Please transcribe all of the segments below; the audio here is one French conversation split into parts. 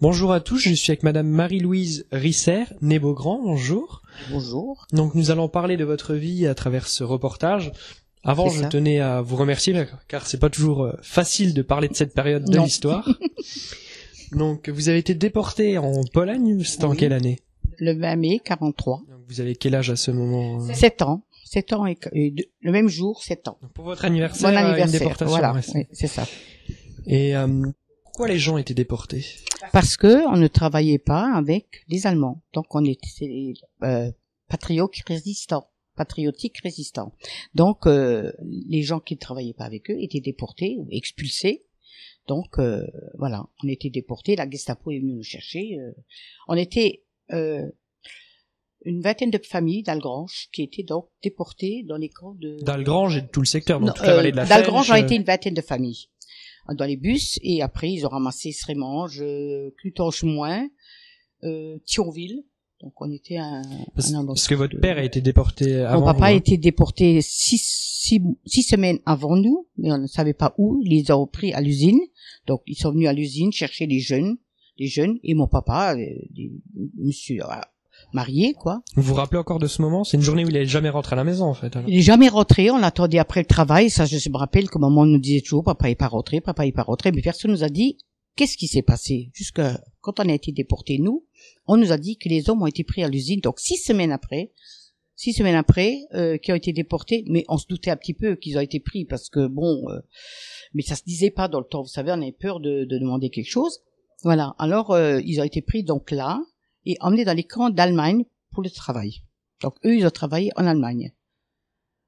Bonjour à tous, je suis avec Madame Marie-Louise Risser, née Beaugrand, bonjour. Bonjour. Donc nous allons parler de votre vie à travers ce reportage. Avant, je tenais à vous remercier, car c'est pas toujours facile de parler de cette période de l'histoire. Donc vous avez été déportée en Pologne, c'était en quelle année? Le 20 mai 43. Donc, vous avez quel âge à ce moment? 7 ans. 7 ans et le même jour, 7 ans. Donc, pour votre anniversaire, mon anniversaire, une déportation. Voilà, oui, c'est ça. Et pourquoi les gens étaient déportés? Parce que on ne travaillait pas avec les Allemands. Donc on était patriotiques résistants. Donc les gens qui ne travaillaient pas avec eux étaient déportés ou expulsés. Donc voilà, on était déportés. La Gestapo est venue nous chercher. On était une vingtaine de familles d'Algrange qui étaient donc déportées dans les camps de... D'Algrange et de tout le secteur, donc toute la vallée de la d'Algrange a été une vingtaine de familles dans les bus, et après ils ont ramassé Srémange, Clutange-Moins, Thionville. Donc on était parce que votre père a été déporté avant. Mon papa a été déporté 6 semaines avant nous, mais on ne savait pas où. Ils les ont pris à l'usine. Donc ils sont venus à l'usine chercher les jeunes, et mon papa, monsieur marié, quoi. Vous vous rappelez encore de ce moment? C'est une journée où il est jamais rentré à la maison, en fait. Alors. Il est jamais rentré, on l'attendait après le travail. Ça, je me rappelle que maman nous disait toujours, papa est pas rentré, mais personne nous a dit qu'est-ce qui s'est passé. Jusqu'à quand on a été déportés, nous, on nous a dit que les hommes ont été pris à l'usine. Donc 6 semaines après, qui ont été déportés, mais on se doutait un petit peu qu'ils ont été pris parce que mais ça se disait pas dans le temps. Vous savez, on avait peur de demander quelque chose. Voilà. Alors ils ont été pris donc là et emmenés dans les camps d'Allemagne pour le travail. Donc eux, ils ont travaillé en Allemagne.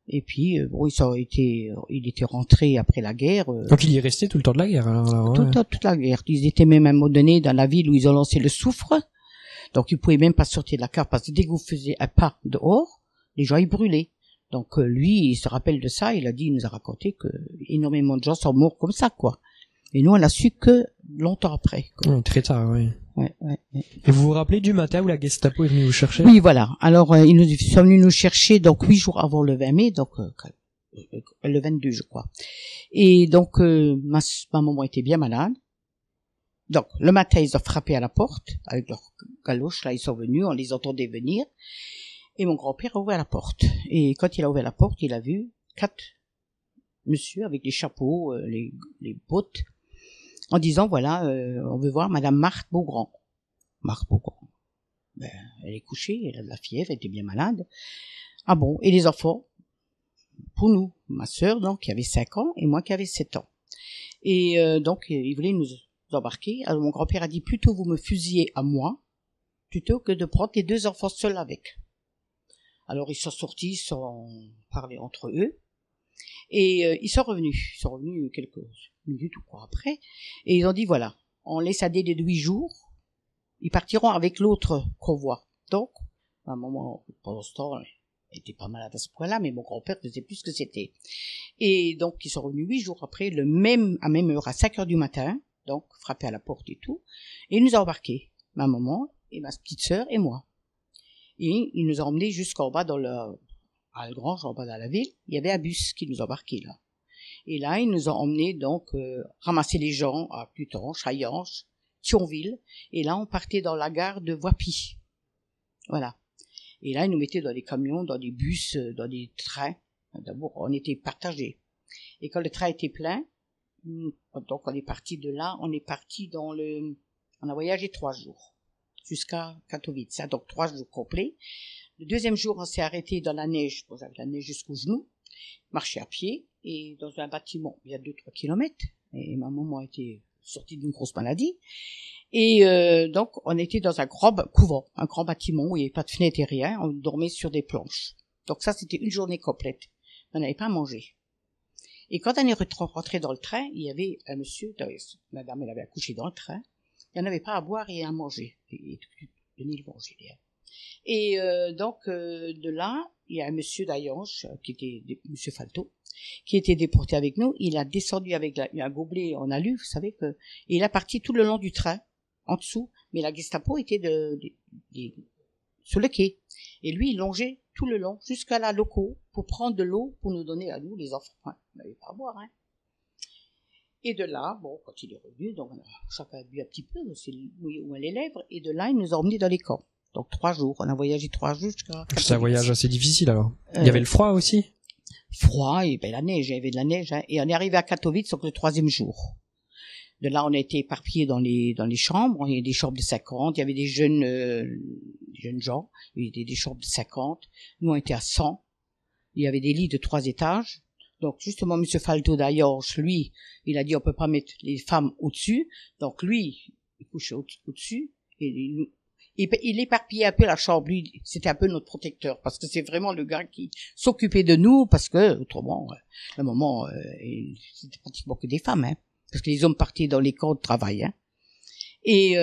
Et puis il était rentré après la guerre. Donc il y est resté tout le temps de la guerre. Alors, ouais. Toute la guerre. Ils étaient même à un moment donné dans la ville où ils ont lancé le soufre. Donc ils pouvaient même pas sortir de la cave parce que dès que vous faisiez un pas dehors, les gens ils brûlaient. Donc lui, il se rappelle de ça. Il nous a raconté que énormément de gens sont morts comme ça, quoi. Et nous, on l'a su que longtemps après, quoi. Oui, très tard, oui. Ouais. Et vous vous rappelez du matin où la Gestapo est venue vous chercher? Oui, voilà. Alors, ils sont venus nous chercher, donc 8 jours avant le 20 mai, donc le 22, je crois. Et donc, ma maman était bien malade. Donc, le matin, ils ont frappé à la porte, avec leur galoche, là, ils sont venus, on les entendait venir. Et mon grand-père a ouvert la porte. Et quand il a ouvert la porte, il a vu 4 monsieur avec les chapeaux, les bottes, en disant, voilà, on veut voir Madame Marthe Beaugrand. Marthe Beaugrand. Ben, elle est couchée, elle a de la fièvre, elle était bien malade. Ah bon, et les enfants? Pour nous, ma sœur, donc, qui avait 5 ans, et moi qui avais 7 ans. Et donc, ils voulaient nous embarquer. Alors, mon grand-père a dit, plutôt vous me fusillez à moi, plutôt que de prendre les 2 enfants seuls avec. Alors, ils sont sortis sans parler entre eux. Et ils sont revenus quelques minutes ou quoi après, et ils ont dit voilà, on laisse un délai de 8 jours, ils partiront avec l'autre convoi. Donc, à un moment, pendant ce temps, elle était pas malade à ce point-là, mais mon grand-père ne faisait plus ce que c'était. Et donc, ils sont revenus 8 jours après, à même heure, à 5 heures du matin, donc, frappé à la porte et tout, et ils nous ont embarqués, ma maman et ma petite sœur et moi. Et ils nous ont emmenés jusqu'en bas à Algrange, en bas dans la ville, il y avait un bus qui nous embarquait là. Et là, ils nous ont emmenés donc ramasser les gens à Clutange, Hayange, Thionville. Et là, on partait dans la gare de Voipy. Voilà. Et là, ils nous mettaient dans des camions, dans des bus, dans des trains. D'abord, on était partagés. Et quand le train était plein, donc on est parti de là, on a voyagé 3 jours jusqu'à Katowice. Donc 3 jours complets. Le deuxième jour, on s'est arrêté dans la neige, avec la neige jusqu'aux genoux, marché à pied, et dans un bâtiment, il y a 2-3 kilomètres, et ma maman était sortie d'une grosse maladie, et donc on était dans un grand couvent, un grand bâtiment où il n'y avait pas de fenêtre et rien, on dormait sur des planches. Donc ça, c'était une journée complète. On n'avait pas à manger. Et quand on est rentré dans le train, il y avait un monsieur, la dame, elle avait accouché dans le train, il n'y en avait pas à boire et à manger, et venir le manger, Et donc de là, il y a un monsieur d'Ayange, qui était monsieur Falto, qui était déporté avec nous. Il a descendu avec un gobelet en alu, vous savez que, et il a parti tout le long du train, en dessous. Mais la Gestapo était sur le quai, et lui il longeait tout le long jusqu'à la loco pour prendre de l'eau pour nous donner à nous les enfants. On n'avait pas à boire, hein. Et de là, bon, quand il est revenu, donc chacun a bu un petit peu, c'est où les lèvres, et de là, il nous a emmenés dans les camps. Donc 3 jours, on a voyagé 3 jours jusqu'à... C'est un voyage assez difficile alors. Il y avait le froid aussi? Froid, et ben la neige, il y avait de la neige, hein, et on est arrivé à Katowice, donc le 3e jour. De là, on a été éparpillés dans les chambres, il y avait des chambres de 50, il y avait des jeunes gens, il y avait des chambres de 50, nous on était à 100, il y avait des lits de 3 étages. Donc justement, Monsieur Falto d'Ayorge, lui, il a dit on peut pas mettre les femmes au-dessus. Donc lui, il couchait au-dessus et il éparpillait un peu la chambre. Lui, c'était un peu notre protecteur parce que c'est vraiment le gars qui s'occupait de nous parce que autrement, le moment, c'était pratiquement que des femmes, hein, parce que les hommes partaient dans les camps de travail. Hein. Et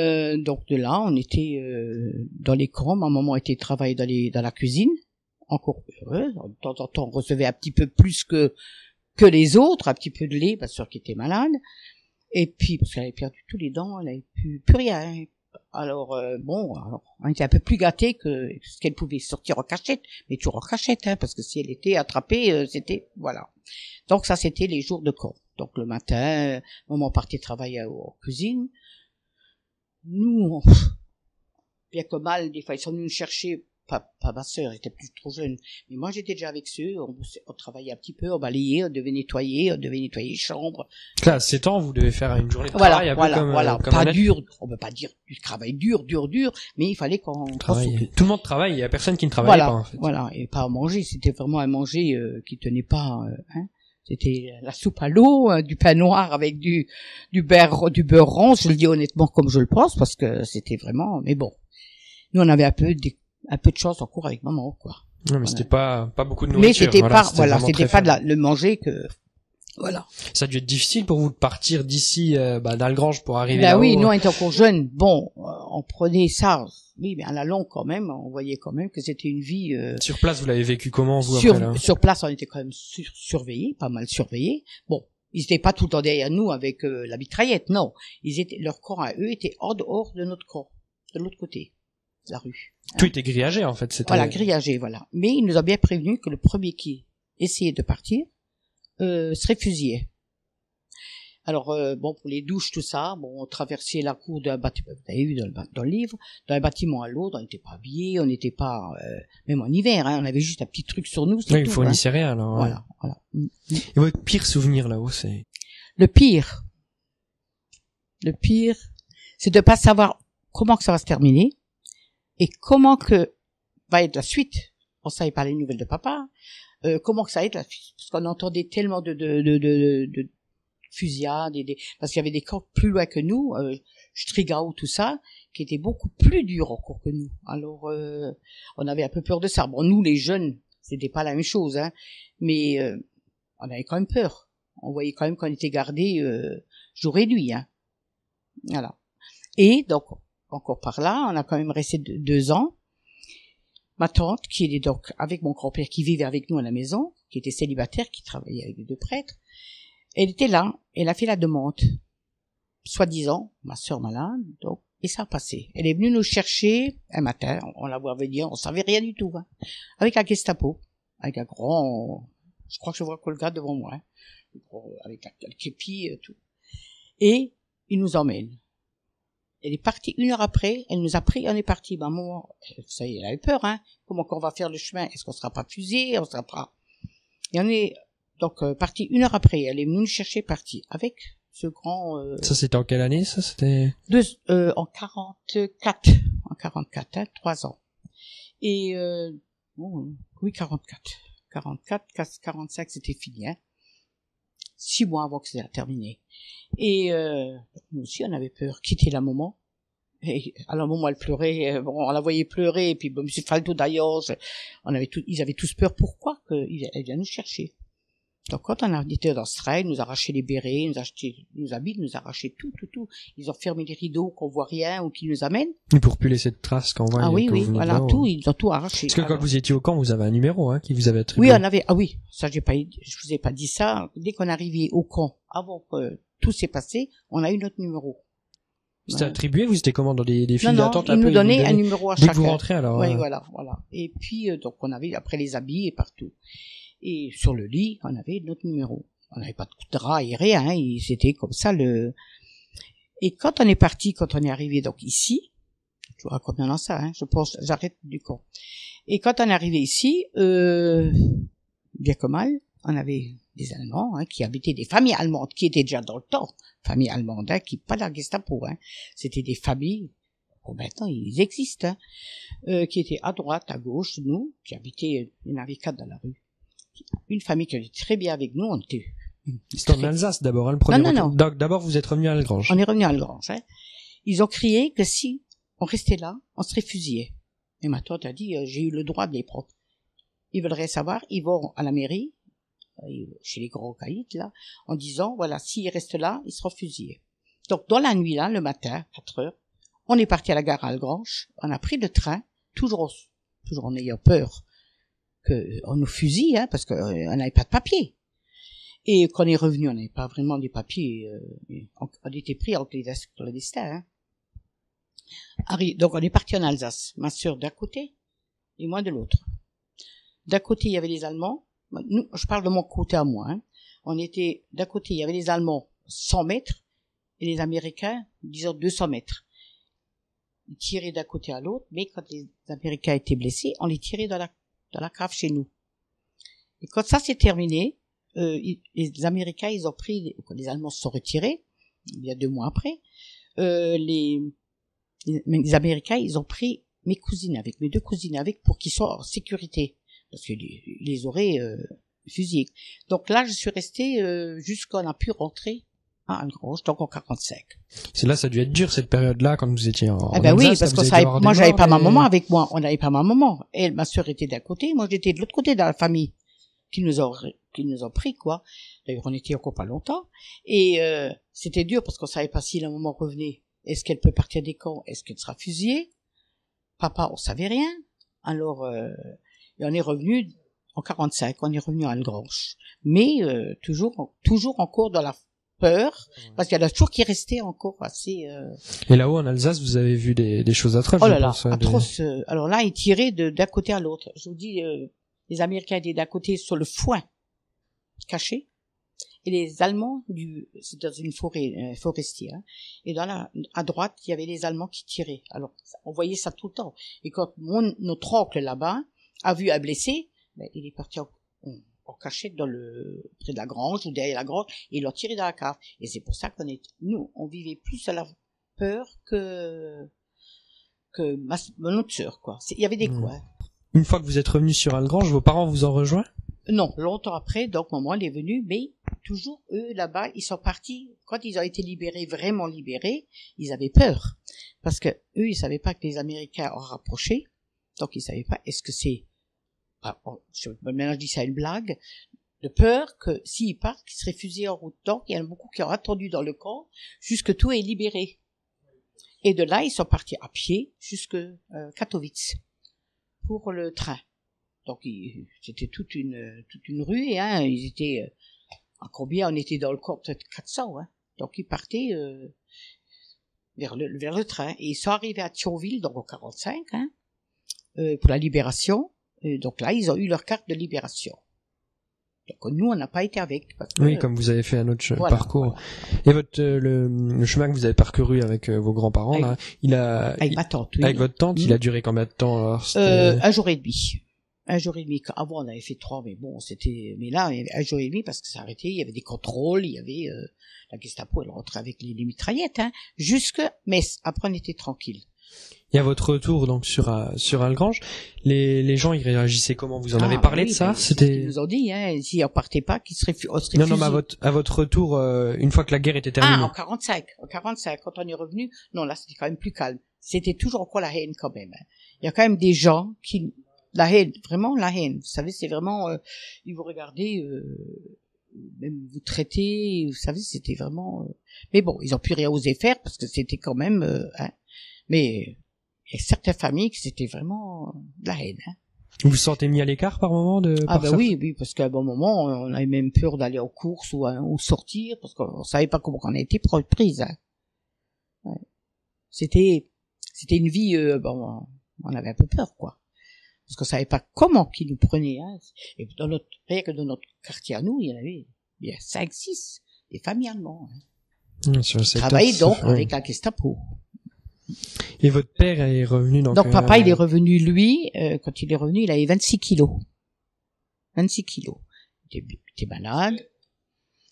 donc de là, on était dans les camps. Ma maman était travailler dans la cuisine. Encore heureux, de temps en temps on recevait un petit peu plus que les autres, un petit peu de lait, parce sûr qu'elle était malade, et puis parce qu'elle avait perdu tous les dents, elle avait plus rien. Alors on était un peu plus gâtés que ce qu'elle pouvait sortir en cachette, mais toujours en cachette, hein, parce que si elle était attrapée, c'était voilà. Donc ça c'était les jours de camp. Donc le matin, maman partait travailler en cuisine. Nous, bien que mal, des fois ils sont venus nous chercher. Pas ma sœur, elle était plus trop jeune. Mais moi, j'étais déjà avec eux. On travaillait un petit peu, on balayait, on devait nettoyer les chambres. Là, à 7 ans, vous devez faire une journée de travail un peu comme pas dur. On peut pas dire du travail dur, mais il fallait qu'on travaille. Tout le monde travaille, il y a personne qui ne travaille pas, en fait. Voilà. Et pas à manger. C'était vraiment un manger, qui tenait pas, hein. C'était la soupe à l'eau, du pain noir avec du beurre rond. Je le dis honnêtement comme je le pense parce que c'était vraiment, mais bon. Nous, on avait un peu de chance en cours avec maman, quoi. Non, mais c'était pas beaucoup de nourriture. Mais c'était pas le manger que, voilà. Ça a dû être difficile pour vous de partir d'ici, d'Algrange pour arriver là-haut. Oui, nous, on était encore jeunes. Bon, on prenait ça. Oui, mais à la longue, quand même, on voyait quand même que c'était une vie, Sur place, vous l'avez vécu comment, vous, après, là? Sur place, on était quand même surveillés, pas mal surveillés. Bon. Ils étaient pas tout le temps derrière nous avec, la mitraillette, non. Leur camp à eux était hors de notre camp. De l'autre côté. La rue. Tout était grillagé, en fait. Voilà, grillagé, voilà. Mais il nous a bien prévenu que le premier qui essayait de partir serait fusillé. Alors, pour les douches, tout ça, on traversait la cour d'un bâtiment, vous avez vu dans le livre, d'un bâtiment à l'autre, on n'était pas habillés, on n'était pas, même en hiver, hein, on avait juste un petit truc sur nous. Oui, il fournissait rien, alors. Voilà. Et votre pire souvenir là-haut, c'est? Le pire, c'est de pas savoir comment que ça va se terminer. Et comment que va être la suite? On savait pas les nouvelles de papa. Comment que ça va être la suite? Parce qu'on entendait tellement de fusillades parce qu'il y avait des camps plus loin que nous, Strigau, tout ça, qui étaient beaucoup plus durs encore que nous. Alors, on avait un peu peur de ça. Bon, nous, les jeunes, c'était pas la même chose, hein. Mais, on avait quand même peur. On voyait quand même qu'on était gardés, jour et nuit, hein. Voilà. Et donc, encore par là, on a quand même resté 2 ans. Ma tante, qui était donc avec mon grand-père, qui vivait avec nous à la maison, qui était célibataire, qui travaillait avec les 2 prêtres, elle était là, elle a fait la demande, soi-disant, ma sœur malade, donc, et ça a passé. Elle est venue nous chercher un matin, on la voit venir, on savait rien du tout, hein, avec un Gestapo, avec un grand, je crois que je vois Colga devant moi, hein, avec un képi, tout. Et il nous emmène. Elle est partie 1 heure après, elle nous a pris, on est parti. Maman, ça y est, elle avait peur, hein. Comment qu'on va faire le chemin? Est-ce qu'on sera pas fusillé? On sera pas. Et on est, donc, parti 1 heure après. Elle est venue nous chercher, partie. Avec ce grand, Ça, c'était en quelle année, ça? C'était? En 44. En 44, hein, 3 ans. Et, oui, 44. 45, c'était fini, hein. 6 mois avant que ça terminé. Et nous aussi, on avait peur. Quitter la maman. Et à la maman, elle pleurait. On la voyait pleurer. Et puis, monsieur Faldo d'ailleurs, ils avaient tous peur. Pourquoi elle vient nous chercher? Donc, quand on a été dans ce train, ils nous arrachaient les bérets, ils nous arrachaient nos habits, ils nous arrachaient tout. Ils ont fermé les rideaux, qu'on voit rien, ou qu'ils nous amènent. Et pour plus laisser de traces quand on voit. Ah oui, voilà, tout, ils ont tout arraché. Parce que quand vous étiez au camp, vous avez un numéro, hein, qui vous avait attribué. Oui, on avait, ça, je vous ai pas dit ça. Dès qu'on arrivait au camp, avant que tout s'est passé, on a eu notre numéro. C'était attribué, vous étiez comment dans des files d'attente? Ils nous donnaient un numéro à chacun. Dès que vous chacun. rentrez, alors. Oui, voilà. Et puis, donc, on avait après les habits et partout. Et sur le lit, on avait notre numéro. on n'avait pas de drap et rien, hein, c'était comme ça et quand on est arrivé donc ici, je vous raconte maintenant ça, hein, je pense, j'arrête du coup. Et quand on est arrivé ici, bien que mal, on avait des Allemands, hein, qui habitaient, des familles allemandes, qui étaient déjà dans le temps, familles allemandes, hein, qui pas la Gestapo, hein, c'était des familles, bon maintenant ils existent, hein, qui étaient à droite, à gauche, nous, qui habitaient, il y en avait 4 dans la rue. Une famille qui était très bien avec nous, on était... C'était en Alsace d'abord, hein, le premier non. Donc d'abord vous êtes revenu à Algrange. On est revenu à Algrange, hein. Ils ont crié que si on restait là, on serait fusillés. Et ma tante a dit, j'ai eu le droit de les prendre. Ils veulent rien savoir, ils vont à la mairie, chez les gros caïds, là, en disant, voilà, s'ils restent là, ils seront fusillés. Donc, dans la nuit, là, le matin, 4 heures, on est parti à la gare à Algrange, on a pris le train, toujours en ayant peur qu'on nous fusille, hein, parce qu'on n'avait pas de papier. Et quand on est revenu, on n'avait pas vraiment des papiers, on était pris en clandestin, hein. Donc, on est parti en Alsace, ma sœur d'un côté, et moi de l'autre. D'un côté, il y avait les Allemands. Nous, je parle de mon côté à moi, hein. On était, d'un côté, il y avait les Allemands 100 mètres, et les Américains, disons 200 mètres. Ils tiraient d'un côté à l'autre, mais quand les Américains étaient blessés, on les tirait dans la cave chez nous. Et quand ça s'est terminé, les Américains, ils ont pris, quand les Allemands se sont retirés, il y a 2 mois après, les Américains, ils ont pris mes 2 cousines avec, pour qu'ils soient en sécurité. Parce qu'ils les auraient fusillés. Donc là, je suis restée jusqu'à on a pu rentrer à Algrange, donc en 45. C'est là, ça a dû être dur cette période-là quand vous étiez en ben Alsace, oui, parce que moi j'avais pas ma maman avec moi, on n'avait pas ma maman. Elle, ma sœur était d'un côté, moi j'étais de l'autre côté dans la famille qui nous ont pris quoi. D'ailleurs, on était encore pas longtemps et c'était dur parce qu'on savait pas si la maman revenait. Est-ce qu'elle peut partir des camps? Est-ce qu'elle sera fusillée? Papa, on savait rien. Alors et on est revenu en 45, on est revenu à Algrange. Mais toujours encore dans la peur, parce qu'il y en a toujours qui restaient encore assez... Et là-haut, en Alsace, vous avez vu des choses atroces, oh là là, atroces. Alors là, ils tiraient d'un côté à l'autre. Je vous dis, les Américains étaient d'un côté sur le foin, caché, et les Allemands, c'est dans une forêt forestière, et à droite, il y avait les Allemands qui tiraient. Alors, on voyait ça tout le temps. Et quand notre oncle là-bas a vu un blessé, ben, il est parti en cachette près de la grange ou derrière la grange, et il l'a tiré dans la cave. Et c'est pour ça nous, on vivait plus à la peur que notre sœur, quoi. Il y avait des coins. Une fois que vous êtes revenu sur Algrange, vos parents vous ont rejoint? Non, longtemps après, donc maman elle est venue, mais toujours eux là-bas, ils sont partis, quand ils ont été libérés, vraiment libérés, ils avaient peur. Parce que eux, ils savaient pas que les Américains ont rapproché, donc ils savaient pas, est-ce que c'est, maintenant je dis ça une blague, de peur que s'ils partent, qu'ils seraient fusillés en route. Donc il y en a beaucoup qui ont attendu dans le camp, jusque tout est libéré. Et de là, ils sont partis à pied jusque Katowice, pour le train. Donc c'était toute une rue, hein. Ils étaient à combien? On était dans le corps peut-être 400, hein. Donc ils partaient vers le train et ils sont arrivés à Thionville donc en 45, hein, pour la libération. Et donc là ils ont eu leur carte de libération. Donc nous on n'a pas été avec. Parce que, oui, comme vous avez fait un autre parcours. Voilà. Et le chemin que vous avez parcouru avec vos grands-parents, là, avec ma tante, oui. Avec votre tante, il a duré combien de temps alors? 1 jour et demi. 1 jour et demi. Avant, on avait fait 3, mais bon, mais là, il y avait 1 jour et demi parce que ça arrêtait, il y avait des contrôles, il y avait, la Gestapo, elle rentrait avec les mitraillettes, hein, mais après, on était tranquille. Et à votre retour, donc, sur Algrange, les gens, ils réagissaient comment? Vous en avez parlé de ça? C'était... Ils nous ont dit, hein, si on partait pas, qu'ils seraient fusillés. Non, mais à votre retour, une fois que la guerre était terminée. Ah, en 45, quand on est revenu, non, là, c'était quand même plus calme. C'était toujours encore la haine, quand même, hein. Il y a quand même des gens la haine, vraiment la haine. Vous savez, c'est vraiment, ils vous regardez, même vous traiter, vous savez, c'était vraiment. Mais bon, ils ont pu rien oser faire parce que c'était quand même. Hein, mais il y a certaines familles que c'était vraiment de la haine. Hein. Vous vous sentez mis à l'écart par moment oui, parce qu'à un bon moment, on avait même peur d'aller aux courses ou sortir parce qu'on savait pas comment on a été prise. Hein. Ouais. C'était une vie, on avait un peu peur, quoi. Parce qu'on savait pas comment qu'ils nous prenaient, hein. Et rien que dans notre quartier à nous, il y en avait Il y a 5, 6, des familles allemandes. Travaillait donc avec la Gestapo. Et votre père est revenu donc papa, il est revenu, lui, quand il est revenu, il avait 26 kilos. 26 kilos. Il était malade.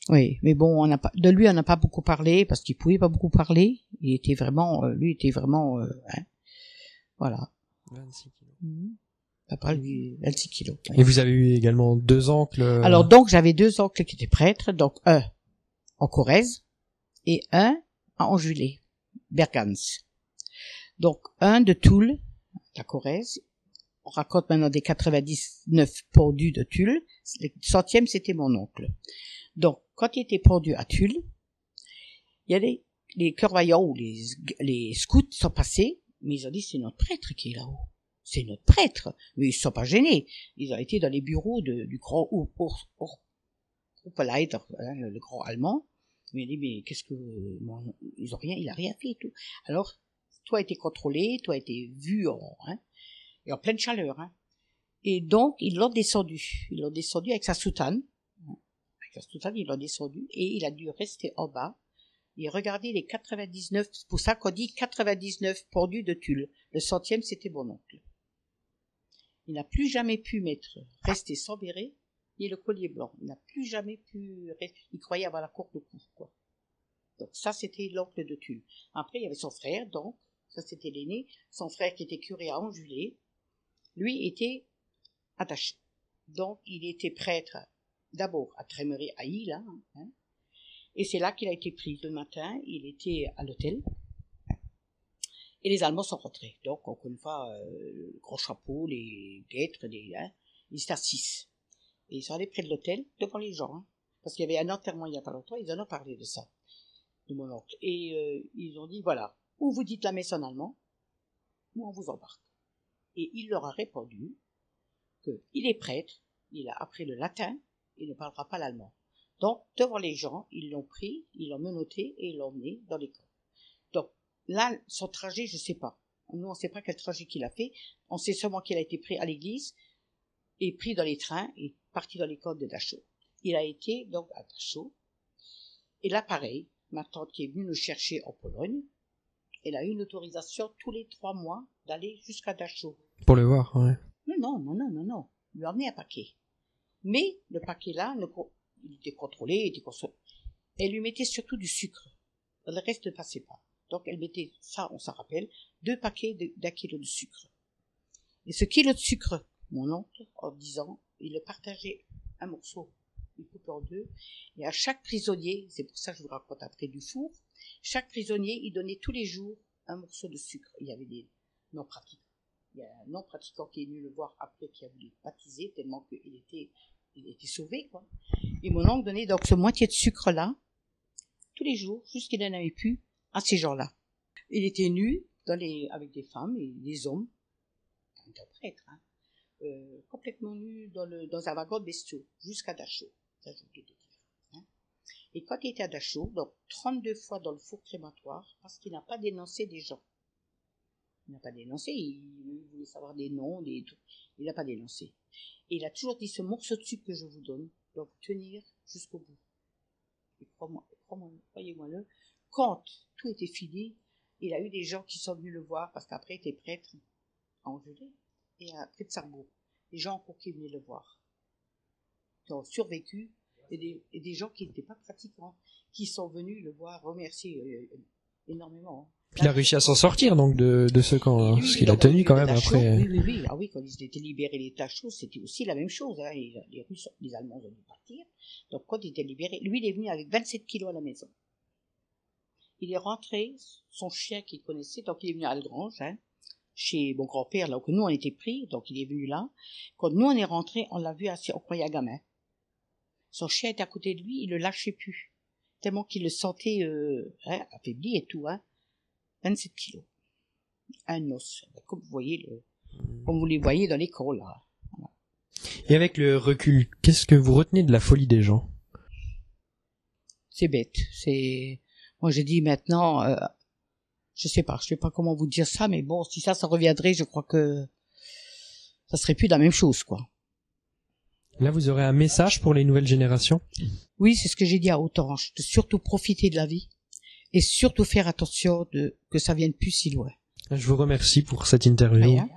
Oui, mais bon, de lui, on n'a pas beaucoup parlé, parce qu'il pouvait pas beaucoup parler. Il était vraiment, voilà. 26 kilos. Papa, lui, 26 kilos. Ouais. Et vous avez eu également 2 oncles? Alors, donc, j'avais 2 oncles qui étaient prêtres, donc un en Corrèze et un à Anjulé, Bergans. Donc, un de Toul, la Corrèze. On raconte maintenant des 99 pendus de Tulle. Le 100e, c'était mon oncle. Donc, quand il était pendu à Tulle, il y a les cœurs vaillants ou les scouts sont passés, mais ils ont dit, c'est notre prêtre qui est là-haut. C'est notre prêtre. Mais ils ne sont pas gênés. Ils ont été dans les bureaux du grand Urpeleiter, le grand allemand. Mais il dit, mais qu'est-ce que, il a rien fait et tout. Alors, toi a été contrôlé, toi a été vu et en pleine chaleur, Et donc, ils l'ont descendu. Ils l'ont descendu avec sa soutane. Avec sa soutane, ils l'ont descendu et il a dû rester en bas et regarder les 99, c'est pour ça qu'on dit 99 pendus de Tulle. Le 100e, c'était mon oncle. Il n'a plus jamais pu rester sans béret, ni le collier blanc. Il n'a plus jamais pu rester. Il croyait avoir la courte au cou, quoi. Donc ça, c'était l'oncle de Tulle. Après, il y avait son frère, donc, ça c'était l'aîné. Son frère qui était curé à Anjulé, lui était attaché. Donc, il était prêtre d'abord à Trémery, à Ile, et c'est là qu'il a été pris le matin. Il était à l'hôtel, et les Allemands sont rentrés. Donc, encore une fois, le gros chapeau, les guêtres, ils étaient à 6. Et ils sont allés près de l'hôtel, devant les gens, parce qu'il y avait un enterrement il n'y a pas longtemps, ils en ont parlé de ça, de mon oncle. Et ils ont dit, voilà, ou vous dites la messe en allemand, ou on vous embarque. Et il leur a répondu qu'il est prêtre, il a appris le latin, il ne parlera pas l'allemand. Donc, devant les gens, ils l'ont pris, ils l'ont menotté et ils l'ont emmené dans les camps. Donc, là, son trajet, je ne sais pas. Nous, on ne sait pas quel trajet qu'il a fait. On sait seulement qu'il a été pris à l'église et pris dans les trains et parti dans les camps de Dachau. Il a été donc à Dachau. Et là, pareil, ma tante qui est venue nous chercher en Pologne, elle a eu une autorisation tous les 3 mois d'aller jusqu'à Dachau. Pour le voir, ouais. Non. Il lui a amené un paquet. Mais le paquet-là, il était contrôlé, il était consommé. Elle lui mettait surtout du sucre. Le reste ne passait pas. Donc elle mettait, ça on s'en rappelle, 2 paquets d'1 kilo de sucre. Et ce kilo de sucre, mon oncle, en 10 ans, il le partageait un morceau, il coupait en 2, et à chaque prisonnier, c'est pour ça que je vous raconte après du four, chaque prisonnier, il donnait tous les jours un morceau de sucre. Il y avait des non-pratiquants. Il y a un non-pratiquant qui est venu le voir après, qui a voulu baptiser, tellement qu'il était sauvé, quoi. Et mon oncle donnait donc ce moitié de sucre-là, tous les jours, jusqu'il n'en avait plus, à ces gens-là. Il était nu, avec des femmes et des hommes, un prêtre, complètement nu dans un wagon de bestiaux, jusqu'à Dachau. Ça, je voulais te dire. Et quand il était à Dachau, donc 32 fois dans le four crématoire, parce qu'il n'a pas dénoncé des gens. Il n'a pas dénoncé, il voulait savoir des noms, des trucs. Il n'a pas dénoncé. Et il a toujours dit, ce morceau de sucre que je vous donne doit vous tenir jusqu'au bout. Et croyez-moi-le, quand tout était fini, il a eu des gens qui sont venus le voir, parce qu'après il était prêtre à Anjulé et à près de Sarrebourg. Des gens encore qui venaient le voir, qui ont survécu, et des gens qui n'étaient pas pratiquants, qui sont venus le voir, remercier énormément. Puis il a réussi à s'en sortir donc de ce camp, parce qu'il a tenu quand même après. Oui. Ah oui, quand ils étaient libérés les Dachau, c'était aussi la même chose. Les Allemands ont dû partir. Donc quand ils étaient libérés, lui il est venu avec 27 kilos à la maison. Il est rentré, son chien qu'il connaissait, donc il est venu à Algrange, chez mon grand-père, là où nous on était pris, donc il est venu là. Quand nous on est rentrés, on l'a vu assis, on croyait à gamin. Son chien était à côté de lui, il le lâchait plus, tellement qu'il le sentait affaibli et tout, 27 kilos. Un os, comme vous les voyez dans l'écran, là. Voilà. Et avec le recul, qu'est-ce que vous retenez de la folie des gens? C'est bête, moi j'ai dit maintenant, je sais pas comment vous dire ça, mais bon, si ça reviendrait, je crois que ça serait plus la même chose, quoi. Là, vous aurez un message pour les nouvelles générations? Oui, c'est ce que j'ai dit à Haute-Orange, de surtout profiter de la vie et surtout faire attention que ça vienne plus si loin. Je vous remercie pour cette interview. Rien.